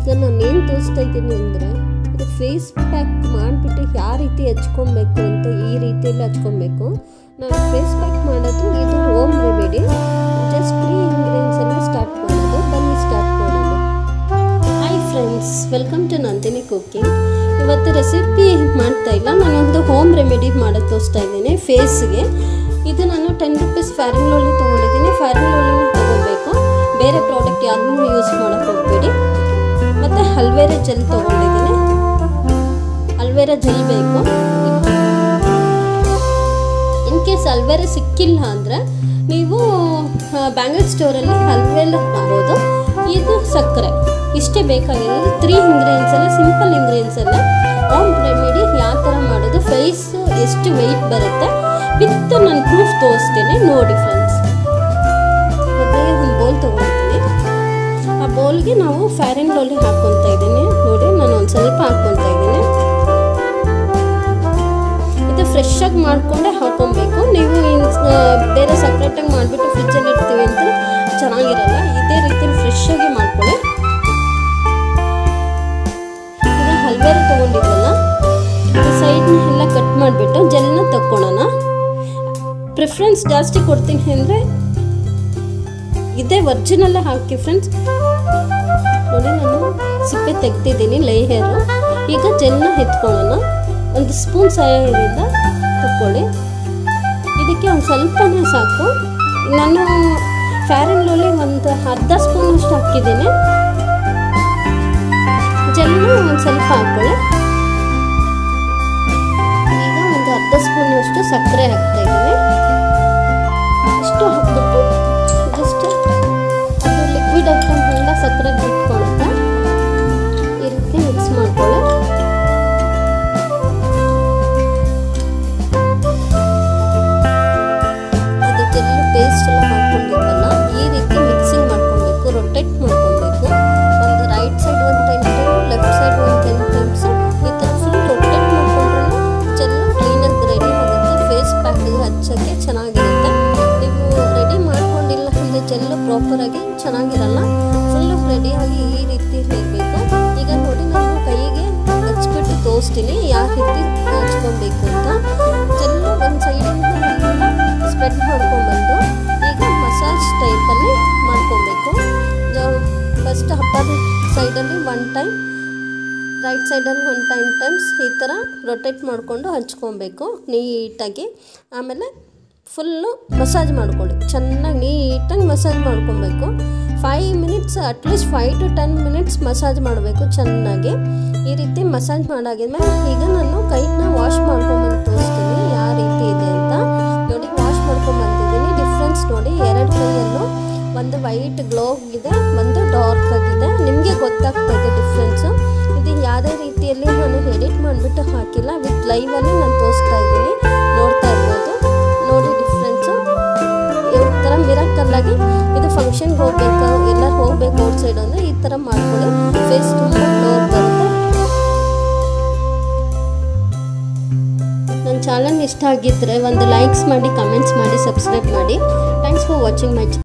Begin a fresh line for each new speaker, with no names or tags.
ಈಗ ನಾನು ಏನು ತೋರಿಸ್ತಾ ಇದ್ದೀನಿ ಅಂದರೆ ಇದು ಫೇಸ್ ಪ್ಯಾಕ್ ಮಾಡಿಬಿಟ್ಟು ಯಾವ ರೀತಿ ಹಚ್ಕೊಬೇಕು ಅಂತ ಈ ರೀತಿಯಲ್ಲಿ ಹಚ್ಕೊಬೇಕು. ನಾನು ಫೇಸ್ ಪ್ಯಾಕ್ ಮಾಡೋದು ಇದು ಹೋಮ್ ರೆಮಿಡಿ. ಜಸ್ಟ್ 3 ಇಂಗ್ರೀಡಿಯೆಂಟ್ಸನ್ನು ಸ್ಟಾರ್ಟ್ ಮಾಡೋದು. ಬನ್ನಿ ಸ್ಟಾರ್ಟ್ ಮಾಡೋದು. Hi friends, welcome to Nandini cooking. ಇವತ್ತು ರೆಸಿಪಿ ಮಾಡ್ತಾ ಇಲ್ಲ, ನಾನೊಂದು ಹೋಮ್ ರೆಮಿಡಿ ಮಾಡೋದು ತೋರಿಸ್ತಾ ಇದ್ದೀನಿ ಫೇಸ್ಗೆ. ಇದು ನಾನು 10 ರೂಪೀಸ್ ಫೇರ್ ಆ್ಯಂಡ್ ಲವ್ಲಿ ತೊಗೊಂಡಿದ್ದೀನಿ. ಫೇರ್ ಆ್ಯಂಡ್ ಲವ್ಲಿನ ತೊಗೊಬೇಕು, ಬೇರೆ ಪ್ರಾಡಕ್ಟ್ ಯಾವುದನ್ನು ಯೂಸ್ ಮಾಡೋಕ್ಕೆ ಹೋಗಬೇಡಿ. ಮತ್ತು ಅಲ್ವೇರಾ ಜೆಲ್ ತೊಗೊಂಡಿದ್ದೀನಿ. ಅಲ್ವೇರಾ ಜೆಲ್ ಬೇಕು. ಇನ್ ಕೇಸ್ ಅಲ್ವೇರಾ ಸಿಕ್ಕಿಲ್ಲ ಅಂದರೆ ನೀವು ಬ್ಯಾಂಗಲ್ ಸ್ಟೋರಲ್ಲಿ ಅಲ್ವೇರಾ ಮಾಡ್ಬೋದು. ಇದು ಸಕ್ಕರೆ, ಇಷ್ಟೇ ಬೇಕಾಗಿರೋದು. 3 ಇಂಗ್ರೀಡಿಯೆಂಟ್ಸಲ್ಲ, ಸಿಂಪಲ್ ಇಂಗ್ರೀಡಿಯೆಂಟ್ಸಲ್ಲ. ಹೋಮ್ ರೆಮಿಡಿ ಯಾವ ಥರ ಮಾಡೋದು, ಫೇಸ್ ಎಷ್ಟು ವೆಯ್ಟ್ ಬರುತ್ತೆ ವಿತ್ ನಾನು ಪ್ರೂಫ್ ತೋರಿಸ್ತೀನಿ ನೋಡಿ ಫ್ರೆಂಡ್ಸ್. ಮೊದಲಿಗೆ ಒಂದು ಬೌಲ್ ತೊಗೊಳ್ತೀನಿ. ಆ ಬೌಲ್ಗೆ ನಾವು ಫೇರ್ ಆ್ಯಂಡ್ ಲವ್ಲಿ ಹಾಕ್ಕೊತಾ ಇದ್ದೀನಿ. ನೋಡಿ, ನಾನು ಒಂದು ಸ್ವಲ್ಪ ಹಾಕ್ಕೊತಾ ಇದ್ದೀನಿ. ಇದು ಫ್ರೆಶ್ ಆಗಿ ಮಾಡಿಕೊಂಡೆ ಹಾಕೊಬೇಕು. ನೀವು ಬೇರೆ ಸಪ್ರೇಟಾಗಿ ಮಾಡಿಬಿಟ್ಟು ಫ್ರಿಜ್ಜಲ್ಲಿ ಇಡ್ತೀವಿ ಅಂತ ಚೆನ್ನಾಗಿರಲ್ಲ. ಇದೇ ರೀತಿ ಫ್ರೆಶ್ ಆಗಿ ಮಾಡ್ಕೊಳ್ಳಿ. ಈಗ ಅಲ್ವೇರಾ ತೊಗೊಂಡಿದ್ವಲ್ಲ, ಸೈಡ್ನ ಎಲ್ಲ ಕಟ್ ಮಾಡಿಬಿಟ್ಟು ಜೆಲ್ನ ತಕ್ಕೊಳ್ಳೋಣ. ಪ್ರಿಫರೆನ್ಸ್ ಜಾಸ್ತಿ ಕೊಡ್ತೀನಿ ಅಂದರೆ ಇದೇ ಒರಿಜಿನಲ್ಲೇ ಹಾಕಿ ಫ್ರೆಂಡ್ಸ್. ನೋಡಿ, ನಾನು ಸಿಪ್ಪೆ ತೆಗ್ದಿದ್ದೀನಿ ಲೇಯರು. ಈಗ ಜೆಲ್ನ ಎತ್ಕೊಳ್ಳೋಣ. ಒಂದು ಸ್ಪೂನ್ ಸಹಾಯದಿಂದ ತಕ್ಕೊಳ್ಳಿ. ಇದಕ್ಕೆ ಒಂದು ಸ್ವಲ್ಪನೇ ಸಾಕು. ನಾನು ಫೇರ್ ಆ್ಯಂಡ್ ಲವ್ಲಿ ಒಂದು ಅರ್ಧ ಸ್ಪೂನಷ್ಟು ಹಾಕಿದ್ದೀನಿ. ಜೆಲ್ನ ಒಂದು ಸ್ವಲ್ಪ ಹಾಕ್ಕೊಳ್ಳಿ. ಈಗ ಒಂದು ಅರ್ಧ ಸ್ಪೂನಷ್ಟು ಸಕ್ಕರೆ ಹಾಕ್ತಾ ಇದ್ದೀನಿ. ಇಷ್ಟು ಹಾಕ್ಬಿಟ್ಟು ಜಸ್ಟ್ ಅದು ಲಿಕ್ವಿಡ್ ಐಟಮ್ ಎಲ್ಲ ಸಕ್ಕರೆ ಬಿಟ್ಕೊಳ್ಳುತ್ತೆ. ಈ ರೀತಿ ಮಿಕ್ಸ್ ಮಾಡ್ಕೊಳ್ಳಿ. ಅದಕ್ಕೆಲ್ಲ ಪೇಸ್ಟ್ ಎಲ್ಲ ಹಾಕ್ಕೊಂಡಿದ್ದಲ್ಲ, ಈ ರೀತಿ ಮಿಕ್ಸಿಂಗ್ ಮಾಡ್ಕೊಬೇಕು, ರೊಟೇಟ್ ಮಾಡ್ಕೊಬೇಕು. ಒಂದು ರೈಟ್ ಸೈಡ್ ಒಂದು 10 ಟೈಮ್, ಲೆಫ್ಟ್ ಸೈಡ್ ಒಂದು 10 ಟೈಮ್ಸ್. ಈ ಥರ ಫುಲ್ ರೊಟೇಟ್ ಮಾಡ್ಕೊಂಡ್ರೆ ಜೆಲ್ ಕ್ಲೀನಾಗಿ ರೆಡಿ ಆಗುತ್ತೆ. ಫೇಸ್ ಪ್ಯಾಕಿಗೆ ಹಚ್ಚೋಕ್ಕೆ ಚೆನ್ನಾಗಿರುತ್ತೆ. ನೀವು ರೆಡಿ ಮಾಡ್ಕೊಂಡಿಲ್ಲ ಅಂದರೆ ಜೆಲ್ಲು ಪ್ರಾಪರಾಗಿ ಚೆನ್ನಾಗಿರಲ್ಲ. ಫುಲ್ಲು ರೆಡಿಯಾಗಿ ಈ ರೀತಿ ಇರಬೇಕು. ಈಗ ನೋಡಿ, ನಾನು ಕೈಗೆ ಹಚ್ಬಿಟ್ಟು ತೋರಿಸ್ತೀನಿ ಯಾವ ರೀತಿ ಹಚ್ಕೊಬೇಕು ಅಂತ. ಜೆಲ್ಲು ಒಂದು ಸೈಡಿಂದ ಸ್ಪ್ರೆಡ್ ಮಾಡ್ಕೊಂಡ್ಬಂದು ಈಗ ಮಸಾಜ್ ಟೈಪಲ್ಲಿ ಮಾಡ್ಕೊಬೇಕು. ಫಸ್ಟ್ ಅಪ್ಪರ್ ಸೈಡಲ್ಲಿ 1 ಟೈಮ್, ರೈಟ್ ಸೈಡಲ್ಲಿ 1 ಟೈಮ್ಸ್ ಈ ಥರ ರೊಟೇಟ್ ಮಾಡಿಕೊಂಡು ಹಚ್ಕೊಬೇಕು ನೀಟಾಗಿ. ಆಮೇಲೆ ಫುಲ್ಲು ಮಸಾಜ್ ಮಾಡ್ಕೊಳ್ಳಿ. ಚೆನ್ನಾಗಿ ನೀಟಾಗಿ ಮಸಾಜ್ ಮಾಡ್ಕೊಬೇಕು. 5 minutes, at least 5 to 10 minutes massage ಮಾಡಬೇಕು ಚೆನ್ನಾಗಿ. ಈ ರೀತಿ ಮಸಾಜ್ ಮಾಡಾಗಿದ್ಮೇಲೆ ಈಗ ನಾನು ಕೈನ ವಾಶ್ ಮಾಡ್ಕೊಂಬಂದು ತೋರಿಸ್ತೀನಿ ಯಾವ ರೀತಿ ಇದೆ ಅಂತ. ನೋಡಿ, ವಾಶ್ ಮಾಡ್ಕೊಂಬಂದಿದ್ದೀನಿ. ಡಿಫ್ರೆನ್ಸ್ ನೋಡಿ, 2 ಕೈಯಲ್ಲೂ ಒಂದು ವೈಟ್ ಗ್ಲೋ ಇದೆ, ಒಂದು ಡಾರ್ಕ್ ಆಗಿದೆ. ನಿಮಗೆ ಗೊತ್ತಾಗ್ತಾ ಇದೆ ಡಿಫ್ರೆನ್ಸು. ಇದು ಯಾವುದೇ ರೀತಿಯಲ್ಲಿ ನಾನು ಎಡಿಟ್ ಮಾಡಿಬಿಟ್ಟು ಹಾಕಿಲ್ಲ, ವಿತ್ ಲೈವಲ್ಲಿ ನಾನು ತೋರಿಸ್ತಾ ಇದ್ದೀನಿ. ನೋಡ್ತಾ ಇರ್ಬೋದು ನೋಡಿ ಡಿಫ್ರೆನ್ಸು. ಈ ಥರ ಮಿರಾಕಲ್ಲಾಗಿ ಇದು ಫಂಕ್ಷನ್ಗೆ ಹೋಗ್ಬೇಕು, ಎಲ್ಲರೂ ಹೋಗ್ಬೇಕು ಔಟ್ಸೈಡ್ ಅಂದರೆ ಈ ಥರ ಮಾಡ್ಕೊಳ್ಳಿ. ಫೇಸ್ ತುಂಬ ಗ್ಲೋ ಬರುತ್ತೆ. ನನ್ನ ಚಾನಲ್ ಇಷ್ಟ ಆಗಿದ್ದರೆ ಒಂದು ಲೈಕ್ಸ್ ಮಾಡಿ, ಕಮೆಂಟ್ಸ್ ಮಾಡಿ, ಸಬ್ಸ್ಕ್ರೈಬ್ ಮಾಡಿ. Thanks for watching my channel.